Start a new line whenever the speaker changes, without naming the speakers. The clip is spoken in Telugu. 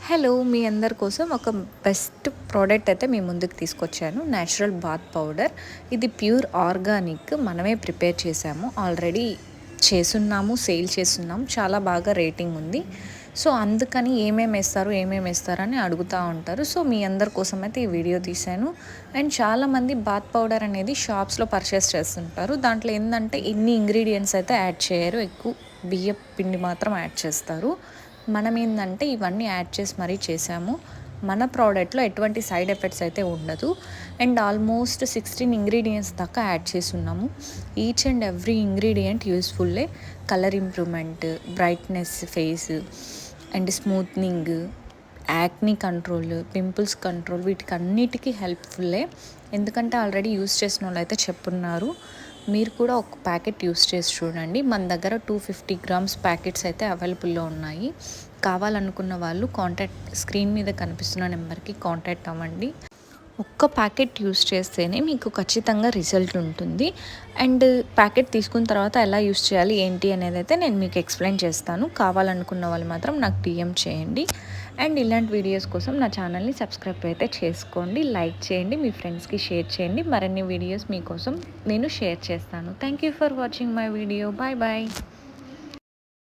హలో! మీ అందరి కోసం ఒక బెస్ట్ ప్రోడక్ట్ అయితే మీ ముందుకు తీసుకొచ్చాను. Natural bath powder. ఇది ప్యూర్ ఆర్గానిక్. మనమే ప్రిపేర్ చేసాము. ఆల్రెడీ చేసున్నాము, సేల్ చేస్తున్నాము. చాలా బాగా రేటింగ్ ఉంది. సో, అందుకని ఏమేమి వేస్తారు అని అడుగుతా ఉంటారు. సో, మీ అందరి కోసం అయితే ఈ వీడియో తీశాను. అండ్ చాలామంది బాత్ పౌడర్ అనేది షాప్స్‌లో పర్చేస్ చేస్తుంటారు. దాంట్లో ఏందంటే ఇన్ని ఇంగ్రీడియెంట్స్ అయితే యాడ్ చేయరు. ఎక్కువ బియ్యపు పిండి మాత్రం యాడ్ చేస్తారు. మనం ఏందంటే ఇవన్నీ యాడ్ చేసి మరీ చేసాము. మన ప్రోడక్ట్‌లో ఎటువంటి సైడ్ ఎఫెక్ట్స్ అయితే ఉండదు. అండ్ ఆల్మోస్ట్ 16 ఇంగ్రీడియెంట్స్ దాకా యాడ్ చేసున్నాము. ఈచ్ అండ్ ఎవ్రీ ఇంగ్రీడియంట్ యూజ్‌ఫుల్లే. Colour improvement, brightness face and smoothening, acne control, pimples control వీటికన్నిటికీ హెల్ప్‌ఫుల్లే. ఎందుకంటే ఆల్రెడీ యూజ్ చేసినోళ్ళైతే చెప్పున్నారు. మీరు కూడా ఒక ప్యాకెట్ యూస్ చేసి చూడండి. మన దగ్గర 250 గ్రామ్స్ ప్యాకెట్స్ అయితే అవైలబుల్‌లో ఉన్నాయి. కావాలనుకున్న వాళ్ళు స్క్రీన్ మీద కనిపిస్తున్న నెంబర్‌కి కాంటాక్ట్ అవ్వండి. ఒక్క ప్యాకెట్ యూస్ చేస్తేనే మీకు ఖచ్చితంగా రిజల్ట్ ఉంటుంది. అండ్ ప్యాకెట్ తీసుకున్న తర్వాత ఎలా యూస్ చేయాలి ఏంటి అనేదైతే నేను మీకు ఎక్స్‌ప్లెయిన్ చేస్తాను. కావాలనుకున్న వాళ్ళు మాత్రం నాకు డీఎం చేయండి. అండ్ ఇలాంటి వీడియోస్ కోసం నా ఛానల్‌ని సబ్స్క్రైబ్ అయితే చేసుకోండి. లైక్ చేయండి. మీ ఫ్రెండ్స్‌కి షేర్ చేయండి. మరిన్ని వీడియోస్ మీకోసం నేను షేర్ చేస్తాను. Thank you for watching my video. Bye bye.